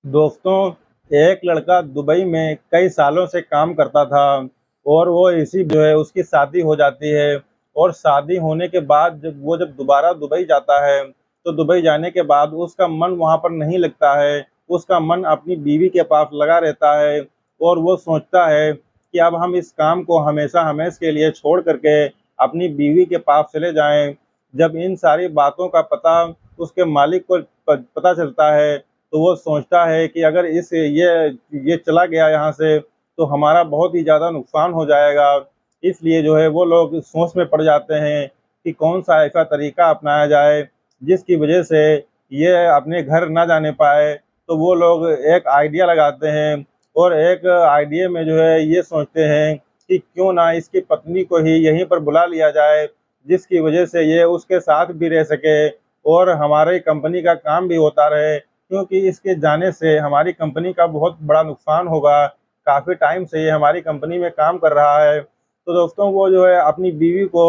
दोस्तों, एक लड़का दुबई में कई सालों से काम करता था और वो इसी जो है उसकी शादी हो जाती है। और शादी होने के बाद जब दोबारा दुबई जाता है तो दुबई जाने के बाद उसका मन वहाँ पर नहीं लगता है। उसका मन अपनी बीवी के पास लगा रहता है और वो सोचता है कि अब हम इस काम को हमेशा हमेशा के लिए छोड़ करके अपनी बीवी के पास चले जाएं। जब इन सारी बातों का पता उसके मालिक को पता चलता है तो वो सोचता है कि अगर इस ये चला गया यहाँ से तो हमारा बहुत ही ज़्यादा नुकसान हो जाएगा। इसलिए जो है वो लोग सोच में पड़ जाते हैं कि कौन सा ऐसा तरीका अपनाया जाए जिसकी वजह से ये अपने घर ना जाने पाए। तो वो लोग एक आइडिया लगाते हैं और एक आइडिया में जो है ये सोचते हैं कि क्यों ना इसकी पत्नी को ही यहीं पर बुला लिया जाए, जिसकी वजह से ये उसके साथ भी रह सके और हमारी कंपनी का काम भी होता रहे, क्योंकि इसके जाने से हमारी कंपनी का बहुत बड़ा नुकसान होगा। काफ़ी टाइम से ये हमारी कंपनी में काम कर रहा है। तो दोस्तों वो जो है अपनी बीवी को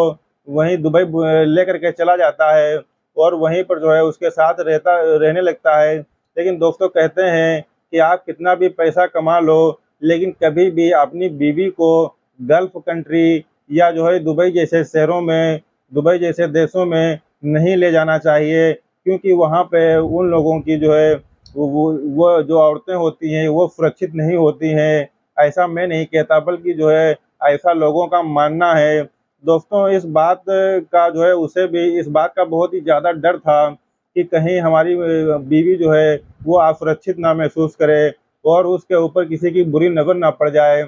वहीं दुबई लेकर के चला जाता है और वहीं पर जो है उसके साथ रहने लगता है। लेकिन दोस्तों कहते हैं कि आप कितना भी पैसा कमा लो, लेकिन कभी भी अपनी बीवी को गल्फ कंट्री या जो है दुबई जैसे शहरों में, दुबई जैसे देशों में नहीं ले जाना चाहिए, क्योंकि वहाँ पे उन लोगों की जो है वो जो औरतें होती हैं वो सुरक्षित नहीं होती हैं। ऐसा मैं नहीं कहता, बल्कि जो है ऐसा लोगों का मानना है। दोस्तों इस बात का जो है उसे भी इस बात का बहुत ही ज़्यादा डर था कि कहीं हमारी बीवी जो है वो असुरक्षित ना महसूस करे और उसके ऊपर किसी की बुरी नज़र ना पड़ जाए।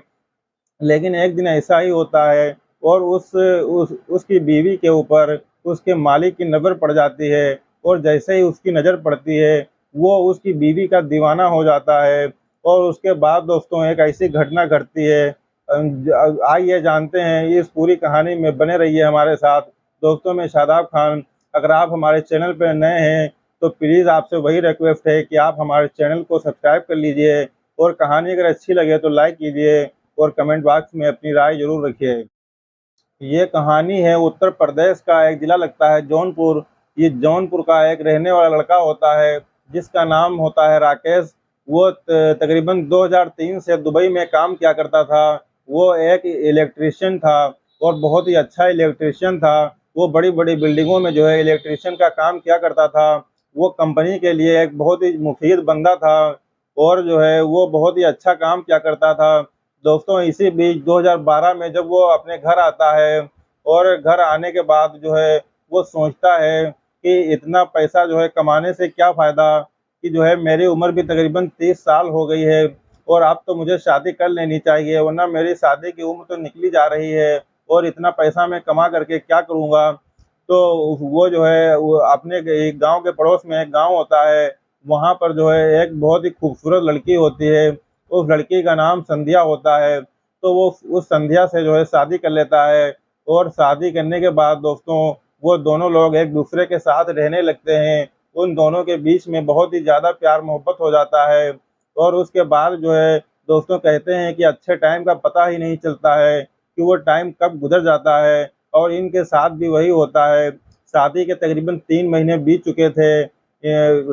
लेकिन एक दिन ऐसा ही होता है और उस उसकी बीवी के ऊपर उसके मालिक की नज़र पड़ जाती है और जैसे ही उसकी नज़र पड़ती है वो उसकी बीवी का दीवाना हो जाता है। और उसके बाद दोस्तों एक ऐसी घटना घटती है। आइए जानते हैं इस पूरी कहानी में, बने रहिए हमारे साथ। दोस्तों मैं शादाब खान, अगर आप हमारे चैनल पर नए हैं तो प्लीज़ आपसे वही रिक्वेस्ट है कि आप हमारे चैनल को सब्सक्राइब कर लीजिए और कहानी अगर अच्छी लगे तो लाइक कीजिए और कमेंट बॉक्स में अपनी राय ज़रूर रखिए। ये कहानी है उत्तर प्रदेश का एक ज़िला लगता है जौनपुर। ये जौनपुर का एक रहने वाला लड़का होता है जिसका नाम होता है राकेश। वो तकरीबन 2003 से दुबई में काम किया करता था। वो एक इलेक्ट्रीशियन था और बहुत ही अच्छा इलेक्ट्रीशियन था। वो बड़ी-बड़ी बिल्डिंगों में जो है इलेक्ट्रीशियन का काम किया करता था। वो कंपनी के लिए एक बहुत ही मुफीद बंदा था और जो है वो बहुत ही अच्छा काम किया करता था। दोस्तों इसी बीच 2012 में जब वो अपने घर आता है और घर आने के बाद जो है वो सोचता है कि इतना पैसा जो है कमाने से क्या फ़ायदा, कि जो है मेरी उम्र भी तकरीबन 30 साल हो गई है और अब तो मुझे शादी कर लेनी चाहिए, वरना मेरी शादी की उम्र तो निकली जा रही है और इतना पैसा मैं कमा करके क्या करूँगा। तो वो जो है वो अपने एक गाँव के पड़ोस में एक गाँव होता है, वहाँ पर जो है एक बहुत ही खूबसूरत लड़की होती है। उस लड़की का नाम संध्या होता है। तो वो उस संध्या से जो है शादी कर लेता है और शादी करने के बाद दोस्तों वो दोनों लोग एक दूसरे के साथ रहने लगते हैं। उन दोनों के बीच में बहुत ही ज़्यादा प्यार मोहब्बत हो जाता है और उसके बाद जो है दोस्तों कहते हैं कि अच्छे टाइम का पता ही नहीं चलता है कि वो टाइम कब गुज़र जाता है। और इनके साथ भी वही होता है। शादी के तकरीबन 3 महीने बीत चुके थे।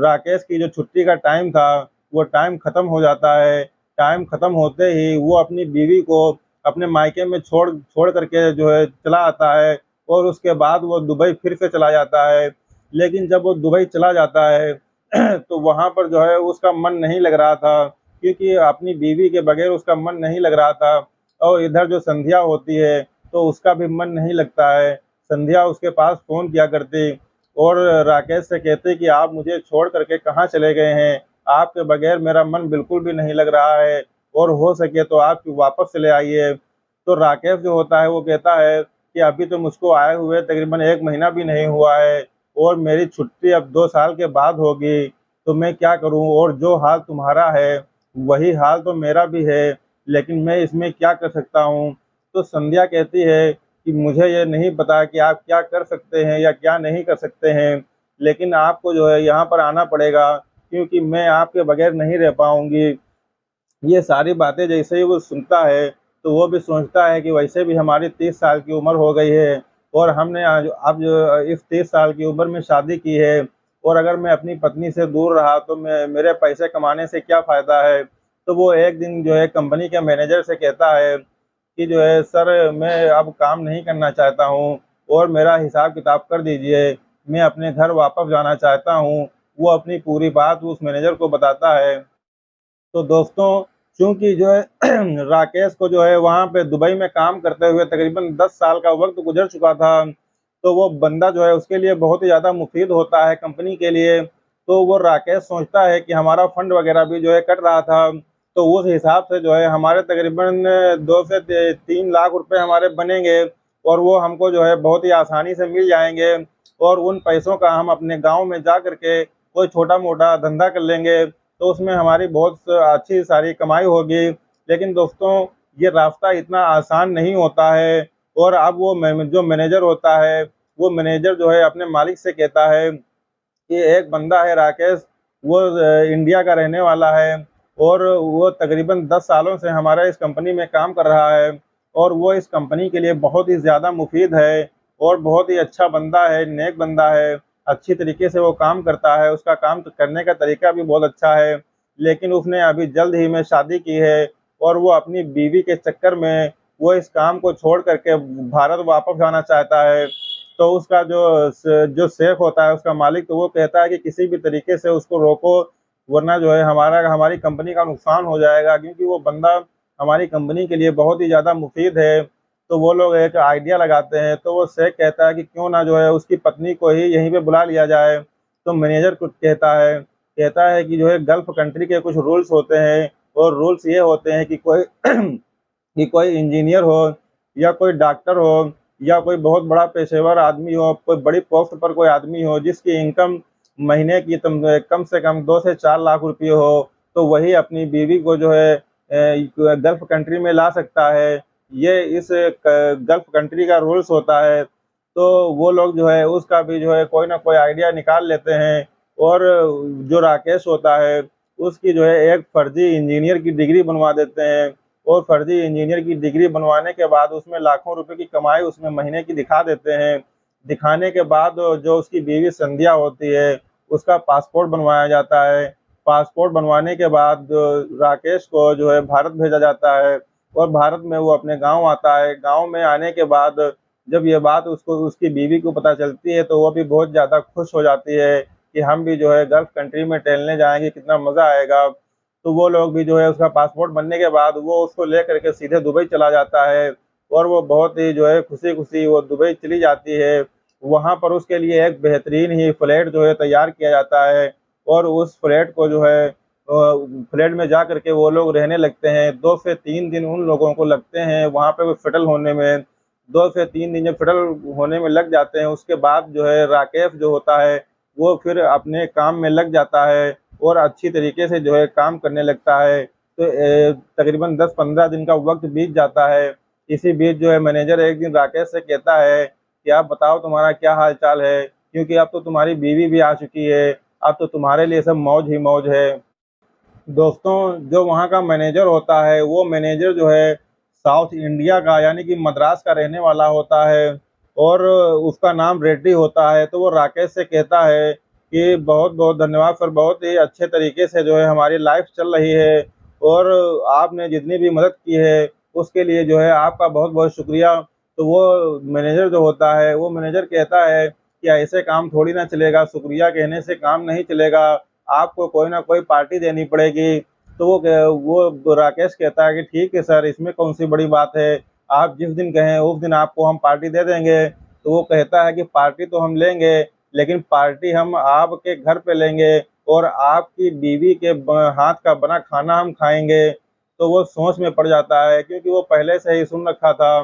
राकेश की जो छुट्टी का टाइम था वो टाइम ख़त्म हो जाता है। टाइम ख़त्म होते ही वो अपनी बीवी को अपने मायके में छोड़ छोड़ करके जो है चला आता है और उसके बाद वो दुबई फिर से चला जाता है। लेकिन जब वो दुबई चला जाता है तो वहाँ पर जो है उसका मन नहीं लग रहा था, क्योंकि अपनी बीवी के बगैर उसका मन नहीं लग रहा था। और इधर जो संध्या होती है तो उसका भी मन नहीं लगता है। संध्या उसके पास फ़ोन किया करती और राकेश से कहती कि आप मुझे छोड़ करके कहाँ चले गए हैं? आपके बगैर मेरा मन बिल्कुल भी नहीं लग रहा है और हो सके तो आप वापस चले आइए। तो राकेश जो होता है वो कहता है कि अभी तो मुझको आए हुए तकरीबन 1 महीना भी नहीं हुआ है और मेरी छुट्टी अब 2 साल के बाद होगी, तो मैं क्या करूँ? और जो हाल तुम्हारा है, वही हाल तो मेरा भी है, लेकिन मैं इसमें क्या कर सकता हूँ? तो संध्या कहती है कि मुझे ये नहीं पता कि आप क्या कर सकते हैं या क्या नहीं कर सकते हैं, लेकिन आपको जो है यहाँ पर आना पड़ेगा, क्योंकि मैं आपके बगैर नहीं रह पाऊँगी। ये सारी बातें जैसे ही वो सुनता है, तो वो भी सोचता है कि वैसे भी हमारी 30 साल की उम्र हो गई है और हमने आज अब जो इस 30 साल की उम्र में शादी की है, और अगर मैं अपनी पत्नी से दूर रहा तो मेरे पैसे कमाने से क्या फ़ायदा है। तो वो एक दिन जो है कंपनी के मैनेजर से कहता है कि जो है सर, मैं अब काम नहीं करना चाहता हूँ और मेरा हिसाब किताब कर दीजिए, मैं अपने घर वापस जाना चाहता हूँ। वो अपनी पूरी बात उस मैनेजर को बताता है। तो दोस्तों, चूँकि जो है राकेश को जो है वहाँ पे दुबई में काम करते हुए तकरीबन 10 साल का वक़्त गुज़र चुका था, तो वो बंदा जो है उसके लिए बहुत ही ज़्यादा मुफ़ीद होता है कंपनी के लिए। तो वो राकेश सोचता है कि हमारा फंड वग़ैरह भी जो है कट रहा था, तो उस हिसाब से जो है हमारे तकरीबन 2 से 3 लाख रुपए हमारे बनेंगे और वो हमको जो है बहुत ही आसानी से मिल जाएँगे और उन पैसों का हम अपने गाँव में जा कर के कोई छोटा-मोटा धंधा कर लेंगे। तो उसमें हमारी बहुत अच्छी सारी कमाई होगी। लेकिन दोस्तों, ये रास्ता इतना आसान नहीं होता है और अब वो जो मैनेजर होता है, वो मैनेजर जो है अपने मालिक से कहता है कि एक बंदा है राकेश, वो इंडिया का रहने वाला है और वो तकरीबन 10 सालों से हमारा इस कंपनी में काम कर रहा है और वो इस कंपनी के लिए बहुत ही ज़्यादा मुफ़ीद है और बहुत ही अच्छा बंदा है, नेक बंदा है। अच्छी तरीके से वो काम करता है, उसका काम करने का तरीका भी बहुत अच्छा है। लेकिन उसने अभी जल्द ही में शादी की है और वो अपनी बीवी के चक्कर में वो इस काम को छोड़ कर के भारत वापस जाना चाहता है। तो उसका जो शेफ़ होता है, उसका मालिक, तो वो कहता है कि किसी भी तरीके से उसको रोको, वरना जो है हमारी कंपनी का नुकसान हो जाएगा, क्योंकि वो बंदा हमारी कंपनी के लिए बहुत ही ज़्यादा मुफ़ीद है। तो वो लोग एक आइडिया लगाते हैं, तो वो शेख कहता है कि क्यों ना जो है उसकी पत्नी को ही यहीं पे बुला लिया जाए। तो मैनेजर कुछ कहता है कि जो है गल्फ़ कंट्री के कुछ रूल्स होते हैं और रूल्स ये होते हैं कि कोई कि कोई इंजीनियर हो या कोई डॉक्टर हो या कोई बहुत बड़ा पेशेवर आदमी हो, कोई बड़ी पोस्ट पर कोई आदमी हो जिसकी इनकम महीने की कम से कम 2 से 4 लाख रुपए हो, तो वही अपनी बीवी को जो है गल्फ़ कंट्री में ला सकता है। ये इस गल्फ़ कंट्री का रूल्स होता है। तो वो लोग जो है उसका भी जो है कोई ना कोई आइडिया निकाल लेते हैं और जो राकेश होता है, उसकी जो है एक फर्जी इंजीनियर की डिग्री बनवा देते हैं और फर्जी इंजीनियर की डिग्री बनवाने के बाद उसमें लाखों रुपए की कमाई उसमें महीने की दिखा देते हैं। दिखाने के बाद जो उसकी बीवी संध्या होती है, उसका पासपोर्ट बनवाया जाता है। पासपोर्ट बनवाने के बाद राकेश को जो है भारत भेजा जाता है और भारत में वो अपने गाँव आता है। गाँव में आने के बाद जब ये बात उसको उसकी बीवी को पता चलती है, तो वो भी बहुत ज़्यादा खुश हो जाती है कि हम भी जो है गल्फ़ कंट्री में टहलने जाएँगे, कितना मज़ा आएगा। तो वो लोग भी जो है उसका पासपोर्ट बनने के बाद वो उसको लेकर के सीधे दुबई चला जाता है और वो बहुत ही जो है खुशी-खुशी वो दुबई चली जाती है। वहाँ पर उसके लिए एक बेहतरीन ही फ्लैट जो है तैयार किया जाता है और उस फ्लैट को जो है फ्लैट में जा कर के वो लोग रहने लगते हैं। 2 से 3 दिन उन लोगों को लगते हैं वहाँ पे वो सेटल होने में। 2 से 3 दिन जब सेटल होने में लग जाते हैं, उसके बाद जो है राकेश जो होता है, वो फिर अपने काम में लग जाता है और अच्छी तरीके से जो है काम करने लगता है। तो तकरीबन 10-15 दिन का वक़्त बीत जाता है। इसी बीच जो है मैनेजर एक दिन राकेश से कहता है कि आप बताओ तुम्हारा क्या हाल-चाल है? क्योंकि अब तो तुम्हारी बीवी भी आ चुकी है, अब तो तुम्हारे लिए सब मौज ही मौज है। दोस्तों, जो वहाँ का मैनेजर होता है, वो मैनेजर जो है साउथ इंडिया का यानी कि मद्रास का रहने वाला होता है और उसका नाम रेड्डी होता है। तो वो राकेश से कहता है कि बहुत-बहुत धन्यवाद सर, बहुत ही अच्छे तरीके से जो है हमारी लाइफ़ चल रही है और आपने जितनी भी मदद की है, उसके लिए जो है आपका बहुत-बहुत शुक्रिया। तो वो मैनेजर जो होता है, वो मैनेजर कहता है कि ऐसे काम थोड़ी ना चलेगा, शुक्रिया कहने से काम नहीं चलेगा। आपको कोई ना कोई पार्टी देनी पड़ेगी। तो वो राकेश कहता है कि ठीक है सर, इसमें कौन-सी बड़ी बात है, आप जिस दिन कहें उस दिन आपको हम पार्टी दे देंगे। तो वो कहता है कि पार्टी तो हम लेंगे, लेकिन पार्टी हम आपके घर पे लेंगे और आपकी बीवी के हाथ का बना खाना हम खाएँगे। तो वो सोच में पड़ जाता है, क्योंकि वो पहले से ही सुन रखा था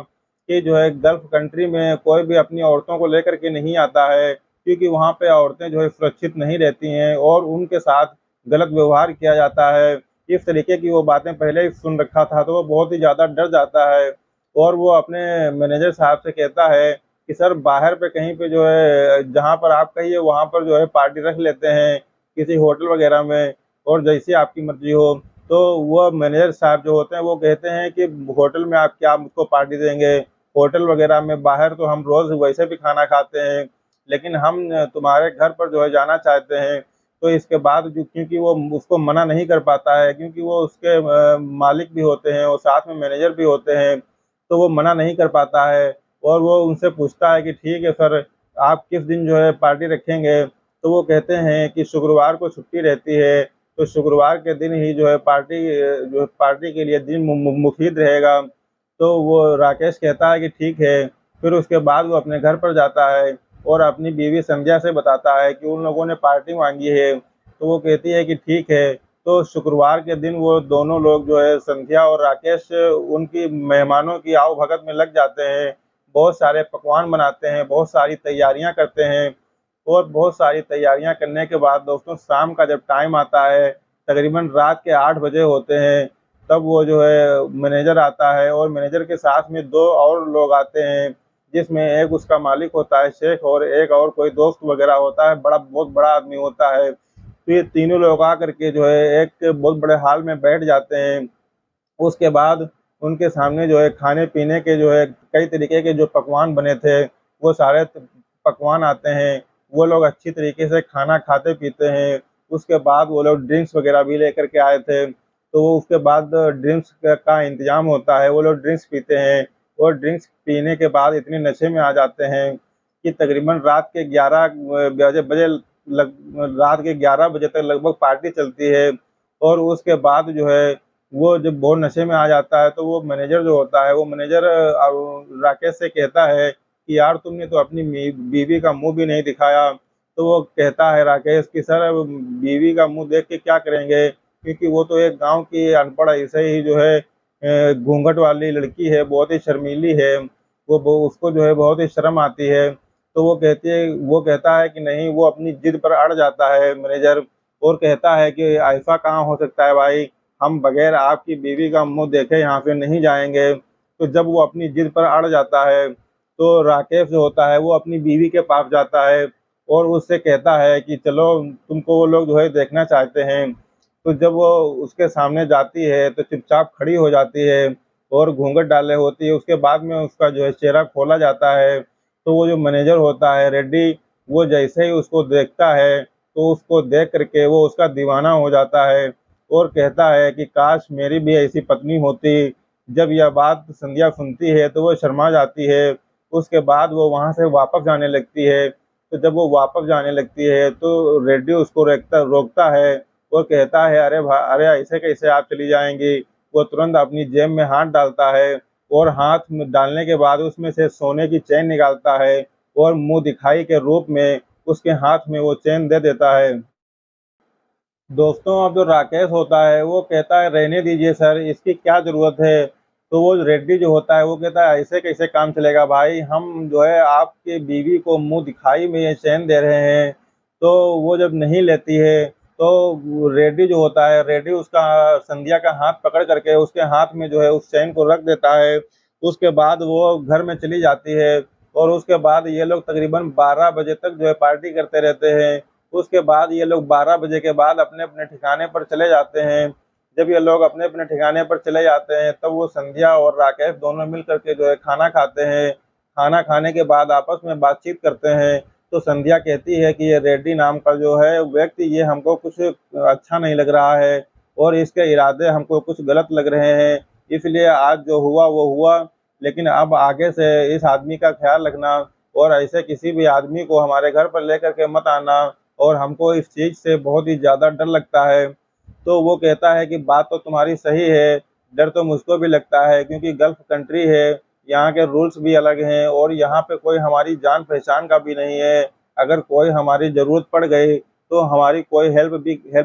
कि जो है गल्फ़ कंट्री में कोई भी अपनी औरतों को लेकर के नहीं आता है, क्योंकि वहाँ पे औरतें जो है सुरक्षित नहीं रहती हैं और उनके साथ गलत व्यवहार किया जाता है। इस तरीके की वो बातें पहले ही सुन रखा था, तो वो बहुत ही ज़्यादा डर जाता है और वो अपने मैनेजर साहब से कहता है कि सर, बाहर पे कहीं पे जो है जहाँ पर आप कहिए वहाँ पर जो है पार्टी रख लेते हैं, किसी होटल वग़ैरह में, और जैसी आपकी मर्ज़ी हो। तो वो मैनेजर साहब जो होते हैं वो कहते हैं कि होटल में आप क्या मुझको पार्टी देंगे? होटल वग़ैरह में बाहर तो हम रोज़ वैसे भी खाना खाते हैं। लेकिन हम तुम्हारे घर पर जो है जाना चाहते हैं। तो इसके बाद जो, क्योंकि वो उसको मना नहीं कर पाता है, क्योंकि वो उसके मालिक भी होते हैं और साथ में मैनेजर भी होते हैं, तो वो मना नहीं कर पाता है। और वो उनसे पूछता है कि ठीक है सर, आप किस दिन जो है पार्टी रखेंगे? तो वो कहते हैं कि शुक्रवार को छुट्टी रहती है, तो शुक्रवार के दिन ही जो है पार्टी के लिए दिन मुफीद रहेगा। तो वो राकेश कहता है कि ठीक है। फिर उसके बाद वो अपने घर पर जाता है और अपनी बीवी संध्या से बताता है कि उन लोगों ने पार्टी मांगी है। तो वो कहती है कि ठीक है। तो शुक्रवार के दिन वो दोनों लोग जो है, संध्या और राकेश, उनकी मेहमानों की आओ भगत में लग जाते हैं। बहुत सारे पकवान बनाते हैं, बहुत सारी तैयारियां करते हैं। और बहुत सारी तैयारियां करने के बाद दोस्तों, शाम का जब टाइम आता है, तकरीबन रात के 8 बजे होते हैं, तब वो जो है मैनेजर आता है और मैनेजर के साथ में 2 और लोग आते हैं, जिसमें एक उसका मालिक होता है शेख, और एक और कोई दोस्त वगैरह होता है, बहुत बड़ा आदमी होता है। तो ये तीनों लोग आकर के जो है एक बहुत बड़े हॉल में बैठ जाते हैं। उसके बाद उनके सामने जो है खाने पीने के जो है कई तरीके के जो पकवान बने थे, वो सारे पकवान आते हैं। वो लोग अच्छी तरीके से खाना खाते पीते हैं। उसके बाद वो लोग ड्रिंक्स वगैरह भी लेकर के आए थे, तो वो उसके बाद ड्रिंक्स का इंतजाम होता है, वो लोग ड्रिंक्स पीते हैं। और ड्रिंक्स पीने के बाद इतने नशे में आ जाते हैं कि तकरीबन रात के 11 बजे तक लगभग पार्टी चलती है। और उसके बाद जो है, वो जब बहुत नशे में आ जाता है, तो वो मैनेजर जो होता है, वो मैनेजर राकेश से कहता है कि यार, तुमने तो अपनी बीवी का मुंह भी नहीं दिखाया। तो वो कहता है राकेश कि सर, अब बीवी का मुंह देख के क्या करेंगे, क्योंकि वो तो एक गांव की अनपढ़ ऐसे ही जो है घूंघट वाली लड़की है, बहुत ही शर्मीली है। उसको जो है बहुत ही शर्म आती है। तो वो कहता है कि नहीं, वो अपनी जिद पर अड़ जाता है मैनेजर, और कहता है कि ऐसा कहाँ हो सकता है भाई, हम बगैर आपकी बीवी का मुंह देखे यहाँ से नहीं जाएंगे। तो जब वो अपनी जिद पर अड़ जाता है, तो राकेश जो होता है वो अपनी बीवी के पास जाता है और उससे कहता है कि चलो, तुमको वो लोग जो है देखना चाहते हैं। तो जब वो उसके सामने जाती है, तो चुपचाप खड़ी हो जाती है और घूंघट डाले होती है। उसके बाद में उसका जो है चेहरा खोला जाता है। तो वो जो मैनेजर होता है रेड्डी, वो जैसे ही उसको देखता है, तो उसको देख करके वो उसका दीवाना हो जाता है और कहता है कि काश मेरी भी ऐसी पत्नी होती। जब यह बात संध्या सुनती है, तो वो शर्मा जाती है। उसके बाद वो वहां से वापस जाने लगती है। तो जब वो वापस जाने लगती है, तो रेड्डी उसको रोकता है और कहता है, अरे ऐसे कैसे आप चली जाएंगी? वो तुरंत अपनी जेब में हाथ डालता है और हाथ में डालने के बाद उसमें से सोने की चेन निकालता है और मुंह दिखाई के रूप में उसके हाथ में वो चेन दे देता है। दोस्तों, अब जो राकेश होता है वो कहता है रहने दीजिए सर, इसकी क्या जरूरत है? तो वो रेड्डी जो होता है वो कहता है ऐसे कैसे काम चलेगा भाई, हम जो है आपके बीवी को मुंह दिखाई में ये चैन दे रहे हैं। तो वो जब नहीं लेती है, तो रेड्डी जो होता है, रेड्डी उसका संध्या का हाथ पकड़ करके उसके हाथ में जो है उस चैन को रख देता है। उसके बाद वो घर में चली जाती है। और उसके बाद ये लोग तकरीबन 12 बजे तक जो है पार्टी करते रहते हैं। उसके बाद ये लोग 12 बजे के बाद अपने अपने ठिकाने पर चले जाते हैं। जब ये लोग अपने अपने ठिकाने पर चले जाते हैं, तब वो संध्या और राकेश दोनों मिल करके जो है खाना खाते हैं। खाना खाने के बाद आपस में बातचीत करते हैं। तो संध्या कहती है कि ये रेड्डी नाम का जो है व्यक्ति, ये हमको कुछ अच्छा नहीं लग रहा है और इसके इरादे हमको कुछ गलत लग रहे हैं। इसलिए आज जो हुआ वो हुआ, लेकिन अब आगे से इस आदमी का ख्याल रखना और ऐसे किसी भी आदमी को हमारे घर पर लेकर के मत आना, और हमको इस चीज़ से बहुत ही ज़्यादा डर लगता है। तो वो कहता है कि बात तो तुम्हारी सही है, डर तो मुझको भी लगता है, क्योंकि गल्फ कंट्री है, यहाँ के रूल्स भी अलग हैं और यहाँ पे कोई हमारी जान पहचान का भी नहीं है। अगर कोई हमारी ज़रूरत पड़ गई, तो हमारी कोई हेल्प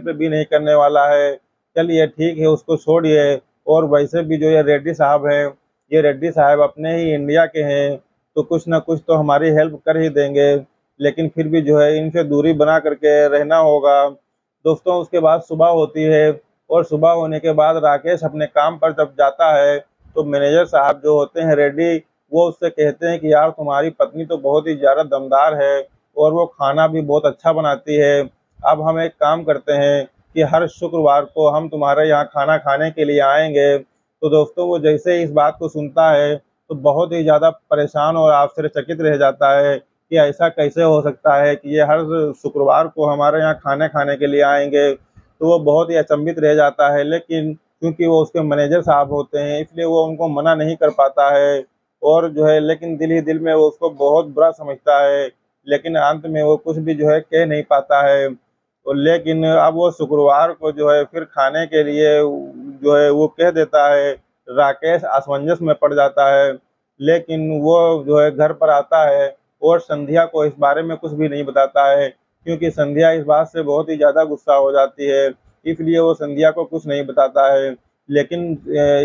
भी नहीं करने वाला है। चलिए ठीक है, उसको छोड़िए। और वैसे भी जो ये रेड्डी साहब हैं, ये रेड्डी साहब अपने ही इंडिया के हैं, तो कुछ ना कुछ तो हमारी हेल्प कर ही देंगे। लेकिन फिर भी जो है इनसे दूरी बना करके रहना होगा। दोस्तों, उसके बाद सुबह होती है और सुबह होने के बाद राकेश अपने काम पर जब जाता है, तो मैनेजर साहब जो होते हैं रेड्डी, वो उससे कहते हैं कि यार, तुम्हारी पत्नी तो बहुत ही ज़्यादा दमदार है और वो खाना भी बहुत अच्छा बनाती है। अब हम एक काम करते हैं कि हर शुक्रवार को हम तुम्हारे यहाँ खाना खाने के लिए आएंगे। तो दोस्तों, वो जैसे ही इस बात को सुनता है, तो बहुत ही ज़्यादा परेशान और आश्चर्यचकित रह जाता है कि ऐसा कैसे हो सकता है कि ये हर शुक्रवार को हमारे यहाँ खाने खाने के लिए आएँगे। तो वो बहुत ही अचंभित रह जाता है, लेकिन क्योंकि वो उसके मैनेजर साहब होते हैं, इसलिए वो उनको मना नहीं कर पाता है और जो है लेकिन दिल ही दिल में वो उसको बहुत बुरा समझता है, लेकिन अंत में वो कुछ भी जो है कह नहीं पाता है। तो लेकिन अब वो शुक्रवार को जो है फिर खाने के लिए जो है वो कह देता है। राकेश असमंजस में पड़ जाता है, लेकिन वो जो है घर पर आता है और संध्या को इस बारे में कुछ भी नहीं बताता है, क्योंकि संध्या इस बात से बहुत ही ज़्यादा गुस्सा हो जाती है, इसलिए वो संध्या को कुछ नहीं बताता है। लेकिन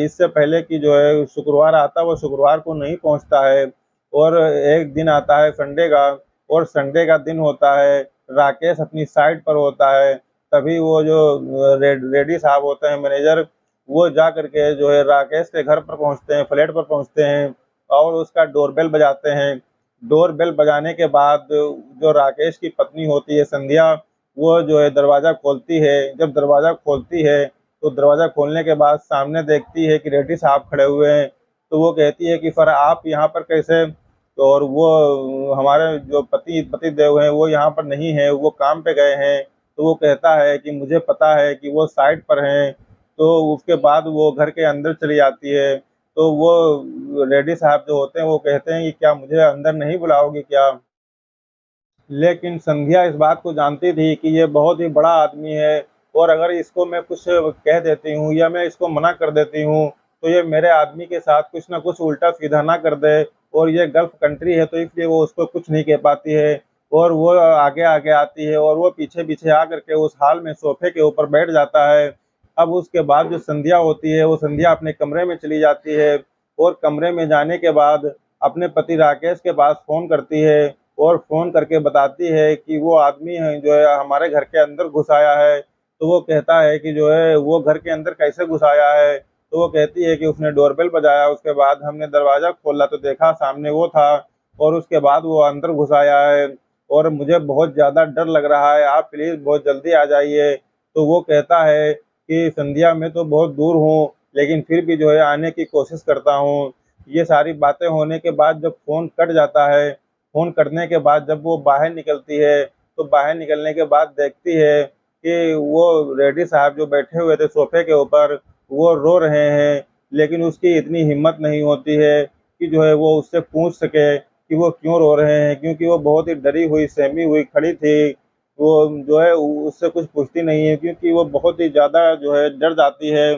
इससे पहले कि जो है शुक्रवार आता है, वो शुक्रवार को नहीं पहुँचता है और एक दिन आता है संडे का, और संडे का दिन होता है, राकेश अपनी साइट पर होता है, तभी वो जो रेड्डी साहब होते हैं मैनेजर, वो जा करके जो है राकेश के घर पर पहुँचते हैं, फ्लैट पर पहुँचते हैं और उसका डोरबेल बजाते हैं। डोरबेल बजाने के बाद जो राकेश की पत्नी होती है संध्या, वो जो है दरवाज़ा खोलती है। जब दरवाज़ा खोलती है, तो दरवाज़ा खोलने के बाद सामने देखती है कि रेड्डी साहब खड़े हुए हैं, तो वो कहती है कि सर आप यहाँ पर कैसे? तो और वो हमारे जो पतिदेव हैं वो यहाँ पर नहीं हैं, वो काम पे गए हैं। तो वो कहता है कि मुझे पता है कि वो साइट पर हैं। तो उसके बाद वो घर के अंदर चली जाती है। तो वो रेड्डी साहब जो होते हैं वो कहते हैं कि क्या मुझे अंदर नहीं बुलाओगे क्या? लेकिन संध्या इस बात को जानती थी कि ये बहुत ही बड़ा आदमी है और अगर इसको मैं कुछ कह देती हूँ या मैं इसको मना कर देती हूँ, तो ये मेरे आदमी के साथ कुछ ना कुछ उल्टा-सीधा ना कर दे, और ये गल्फ कंट्री है तो इसलिए वो उसको कुछ नहीं कह पाती है और वो आगे-आगे आती है और वो पीछे-पीछे आकर के उस हॉल में सोफ़े के ऊपर बैठ जाता है। अब उसके बाद जो संध्या होती है, वो संध्या अपने कमरे में चली जाती है और कमरे में जाने के बाद अपने पति राकेश के पास फ़ोन करती है और फ़ोन करके बताती है कि वो आदमी है जो है हमारे घर के अंदर घुस आया है। तो वो कहता है कि जो है वो घर के अंदर कैसे घुस आया है? तो वो कहती है कि उसने डोरबेल बजाया, उसके बाद हमने दरवाज़ा खोला तो देखा सामने वो था और उसके बाद वो अंदर घुस आया है और मुझे बहुत ज़्यादा डर लग रहा है, आप प्लीज़ बहुत जल्दी आ जाइए। तो वो कहता है कि संध्या मैं तो बहुत दूर हूँ, लेकिन फिर भी जो है आने की कोशिश करता हूँ। ये सारी बातें होने के बाद जब फ़ोन कट जाता है, फ़ोन करने के बाद जब वो बाहर निकलती है, तो बाहर निकलने के बाद देखती है कि वो रेड्डी साहब जो बैठे हुए थे सोफ़े के ऊपर, वो रो रहे हैं, लेकिन उसकी इतनी हिम्मत नहीं होती है कि जो है वो उससे पूछ सके कि वो क्यों रो रहे हैं, क्योंकि वो बहुत ही डरी हुई, सहमी हुई खड़ी थी। वो जो है उससे कुछ पूछती नहीं है क्योंकि वो बहुत ही ज़्यादा जो है डर जाती है।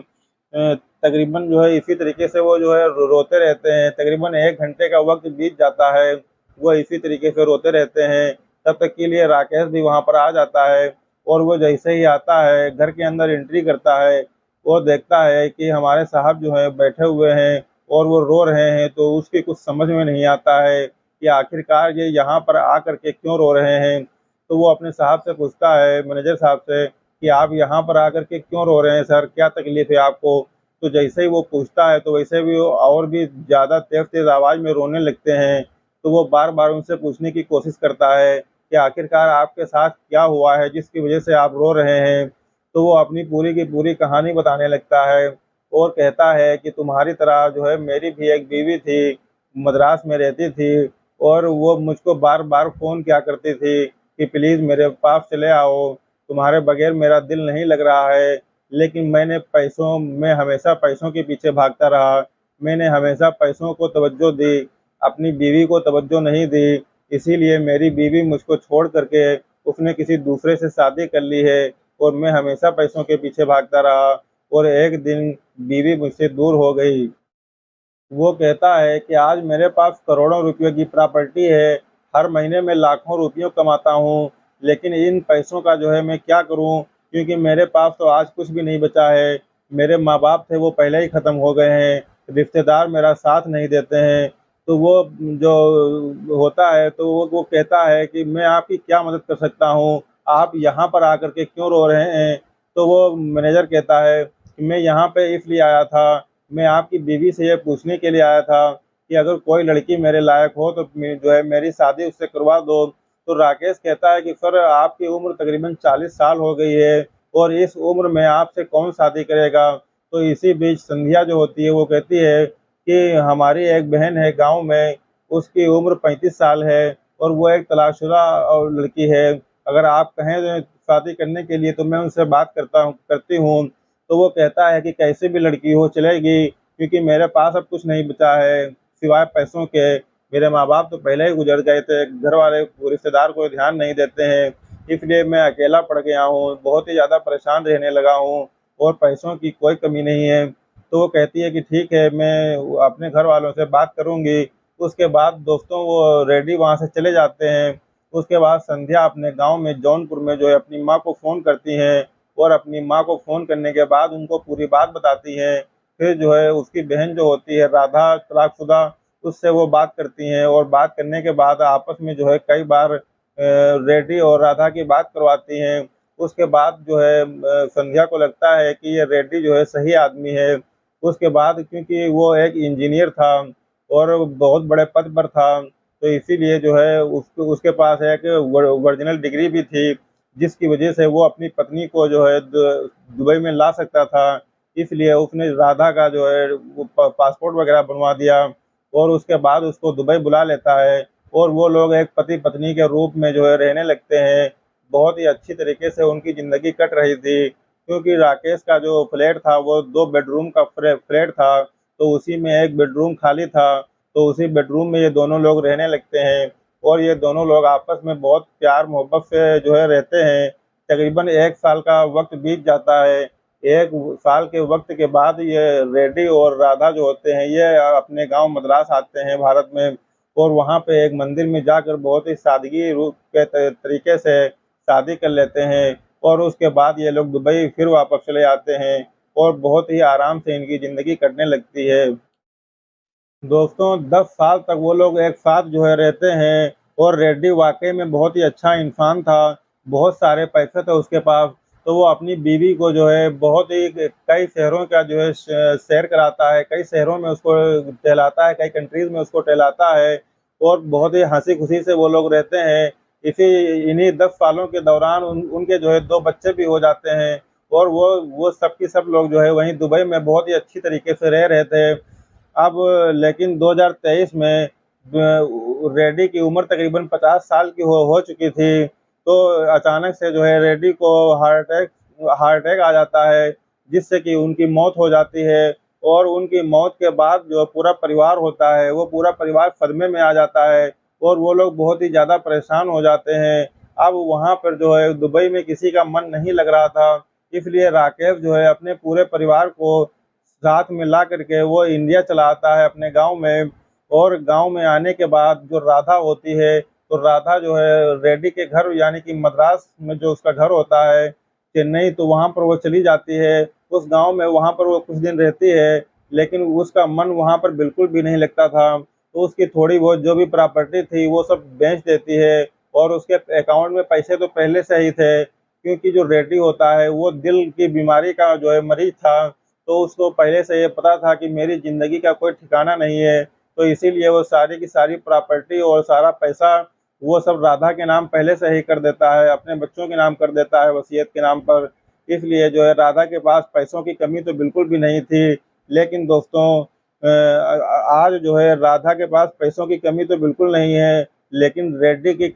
तकरीबन जो है इसी तरीके से वो जो है रोते रहते हैं, तकरीबन 1 घंटे का वक़्त बीत जाता है। वो इसी तरीके से रोते रहते हैं, तब तक के लिए राकेश भी वहाँ पर आ जाता है और वो जैसे ही आता है, घर के अंदर एंट्री करता है, वो देखता है कि हमारे साहब जो हैं बैठे हुए हैं और वो रो रहे हैं, तो उसकी कुछ समझ में नहीं आता है कि आखिरकार ये यहाँ पर आकर के क्यों रो रहे हैं। तो वो अपने साहब से पूछता है, मैनेजर साहब से, कि आप यहाँ पर आकर के क्यों रो रहे हैं सर, क्या तकलीफ़ है आपको? तो जैसे ही वो पूछता है, तो वैसे भी वो और भी ज़्यादा तेज़-तेज़ आवाज़ में रोने लगते हैं। तो वो बार-बार उनसे पूछने की कोशिश करता है कि आखिरकार आपके साथ क्या हुआ है जिसकी वज़ह से आप रो रहे हैं? तो वो अपनी पूरी की पूरी कहानी बताने लगता है और कहता है कि तुम्हारी तरह जो है मेरी भी एक बीवी थी, मद्रास में रहती थी और वो मुझको बार-बार फ़ोन किया करती थी कि प्लीज़ मेरे पास चले आओ, तुम्हारे बगैर मेरा दिल नहीं लग रहा है। लेकिन मैं हमेशा पैसों के पीछे भागता रहा, मैंने हमेशा पैसों को तवज्जो दी, अपनी बीवी को तवज्जो नहीं दी, इसीलिए मेरी बीवी मुझको छोड़ कर के उसने किसी दूसरे से शादी कर ली है और मैं हमेशा पैसों के पीछे भागता रहा और एक दिन बीवी मुझसे दूर हो गई। वो कहता है कि आज मेरे पास करोड़ों रुपयों की प्रॉपर्टी है, हर महीने मैं लाखों रुपयों कमाता हूँ, लेकिन इन पैसों का जो है मैं क्या करूँ? क्योंकि मेरे पास तो आज कुछ भी नहीं बचा है। मेरे माँ-बाप थे वो पहले ही ख़त्म हो गए हैं, रिश्तेदार मेरा साथ नहीं देते हैं। तो वो जो होता है तो वो कहता है कि मैं आपकी क्या मदद कर सकता हूँ? आप यहाँ पर आकर के क्यों रो रहे हैं? तो वो मैनेजर कहता है कि मैं यहाँ पे इसलिए आया था, मैं आपकी बीवी से ये पूछने के लिए आया था कि अगर कोई लड़की मेरे लायक हो तो जो है मेरी शादी उससे करवा दो। तो राकेश कहता है कि सर आपकी उम्र तकरीबन 40 साल हो गई है और इस उम्र में आपसे कौन शादी करेगा? तो इसी बीच संध्या जो होती है वो कहती है कि हमारी एक बहन है गाँव में, उसकी उम्र 35 साल है और वो एक तलाकशुदा लड़की है। अगर आप कहें तो शादी करने के लिए तो मैं उनसे बात करती हूँ, तो वो कहता है कि कैसी भी लड़की हो चलेगी, क्योंकि मेरे पास अब कुछ नहीं बचा है सिवाय पैसों के। मेरे माँ-बाप तो पहले ही गुज़र गए थे, घर वाले रिश्तेदार कोई ध्यान नहीं देते हैं, इसलिए मैं अकेला पड़ गया हूँ, बहुत ही ज़्यादा परेशान रहने लगा हूँ और पैसों की कोई कमी नहीं है। तो वो कहती है कि ठीक है, मैं अपने घर वालों से बात करूँगी। उसके बाद दोस्तों वो रेडी वहाँ से चले जाते हैं। उसके बाद संध्या अपने गाँव में जौनपुर में जो है अपनी माँ को फ़ोन करती हैं और अपनी माँ को फ़ोन करने के बाद उनको पूरी बात बताती हैं। फिर जो है उसकी बहन जो होती है राधा तलाकशुदा, उससे वो बात करती हैं और बात करने के बाद आपस में जो है कई बार रेड्डी और राधा की बात करवाती हैं। उसके बाद जो है संध्या को लगता है कि ये रेड्डी जो है सही आदमी है। उसके बाद क्योंकि वो एक इंजीनियर था और बहुत बड़े पद पर था, तो इसीलिए जो है उसको उसके पास एक ओरिजिनल डिग्री भी थी, जिसकी वजह से वो अपनी पत्नी को जो है दुबई में ला सकता था। इसलिए उसने राधा का जो है वो पासपोर्ट वगैरह बनवा दिया और उसके बाद उसको दुबई बुला लेता है और वो लोग एक पति-पत्नी के रूप में जो है रहने लगते हैं। बहुत ही अच्छी तरीके से उनकी ज़िंदगी कट रही थी, क्योंकि राकेश का जो फ्लैट था वो 2 बेडरूम का फ्लैट था, तो उसी में 1 बेडरूम खाली था, तो उसी बेडरूम में ये दोनों लोग रहने लगते हैं और ये दोनों लोग आपस में बहुत प्यार-मोहब्बत से जो है रहते हैं। तकरीबन 1 साल का वक़्त बीत जाता है। 1 साल के वक़्त के बाद ये रेड्डी और राधा जो होते हैं, ये अपने गाँव मद्रास आते हैं भारत में और वहाँ पे एक मंदिर में जाकर बहुत ही सादगी रूप के तरीके से शादी कर लेते हैं और उसके बाद ये लोग दुबई फिर वापस चले आते हैं और बहुत ही आराम से इनकी ज़िंदगी कटने लगती है। दोस्तों 10 साल तक वो लोग एक साथ जो है रहते हैं और रेड्डी वाक़ई में बहुत ही अच्छा इंसान था, बहुत सारे पैसे थे उसके पास, तो वो अपनी बीवी को जो है बहुत ही कई शहरों का जो है सैर कराता है, कई शहरों में उसको टहलाता है, कई कंट्रीज़ में उसको टहलाता है और बहुत ही हँसी-खुशी से वो लोग रहते हैं। इन्हीं 10 सालों के दौरान उनके जो है 2 बच्चे भी हो जाते हैं और वो सब के सब लोग जो है वहीं दुबई में बहुत ही अच्छी तरीके से रह रहे थे। अब लेकिन 2023 में रेड्डी की उम्र तकरीबन 50 साल की हो चुकी थी, तो अचानक से जो है रेड्डी को हार्ट अटैक आ जाता है, जिससे कि उनकी मौत हो जाती है और उनकी मौत के बाद जो पूरा परिवार होता है, वो पूरा परिवार सदमे में आ जाता है और वो लोग बहुत ही ज़्यादा परेशान हो जाते हैं। अब वहाँ पर जो है दुबई में किसी का मन नहीं लग रहा था, इसलिए राकेश जो है अपने पूरे परिवार को साथ में ला करके वो इंडिया चला आता है अपने गाँव में और गाँव में आने के बाद जो राधा होती है, तो राधा जो है रेड्डी के घर यानी कि मद्रास में जो उसका घर होता है, चेन्नई, तो वहाँ पर वो चली जाती है। उस गाँव में वहाँ पर वो कुछ दिन रहती है, लेकिन उसका मन वहाँ पर बिल्कुल भी नहीं लगता था। तो उसकी थोड़ी बहुत जो भी प्रॉपर्टी थी, वो सब बेच देती है और उसके अकाउंट में पैसे तो पहले से ही थे, क्योंकि जो रेड्डी होता है, वो दिल की बीमारी का जो है मरीज़ था। तो उसको पहले से ये पता था कि मेरी ज़िंदगी का कोई ठिकाना नहीं है, तो इसीलिए वो सारी की सारी प्रॉपर्टी और सारा पैसा वो सब राधा के नाम पहले से ही कर देता है, अपने बच्चों के नाम कर देता है वसीयत के नाम पर। इसलिए जो है राधा के पास पैसों की कमी तो बिल्कुल भी नहीं थी। लेकिन दोस्तों आज जो है राधा के पास पैसों की कमी तो बिल्कुल नहीं है, लेकिन रेड्डी की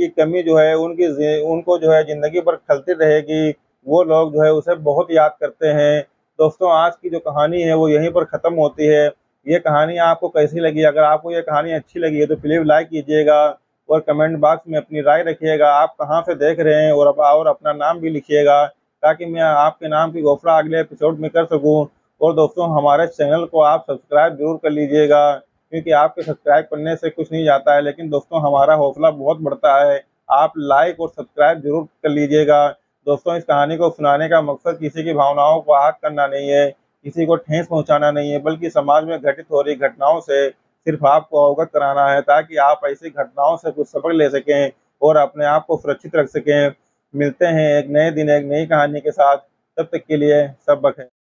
कमी जो है उनको जो है ज़िंदगी भर खलती रहेगी। वो लोग जो है उसे बहुत याद करते हैं। दोस्तों आज की जो कहानी है वो यहीं पर ख़त्म होती है। ये कहानी आपको कैसी लगी? अगर आपको ये कहानी अच्छी लगी है तो प्लीज़ लाइक कीजिएगा और कमेंट बॉक्स में अपनी राय रखिएगा। आप कहाँ से देख रहे हैं और अपना नाम भी लिखिएगा, ताकि मैं आपके नाम की घोषणा अगले एपिसोड में कर सकूँ। और दोस्तों हमारे चैनल को आप सब्सक्राइब ज़रूर कर लीजिएगा, क्योंकि आपके सब्सक्राइब करने से कुछ नहीं जाता है, लेकिन दोस्तों हमारा हौसला बहुत बढ़ता है। आप लाइक और सब्सक्राइब ज़रूर कर लीजिएगा। दोस्तों इस कहानी को सुनाने का मकसद किसी की भावनाओं को आहत करना नहीं है, किसी को ठेस पहुँचाना नहीं है, बल्कि समाज में घटित हो रही घटनाओं से सिर्फ़ आपको अवगत कराना है, ताकि आप ऐसी घटनाओं से कुछ सबक ले सकें और अपने आप को सुरक्षित रख सकें। मिलते हैं एक नए दिन, एक नई कहानी के साथ, तब तक के लिए सब बख़ैर।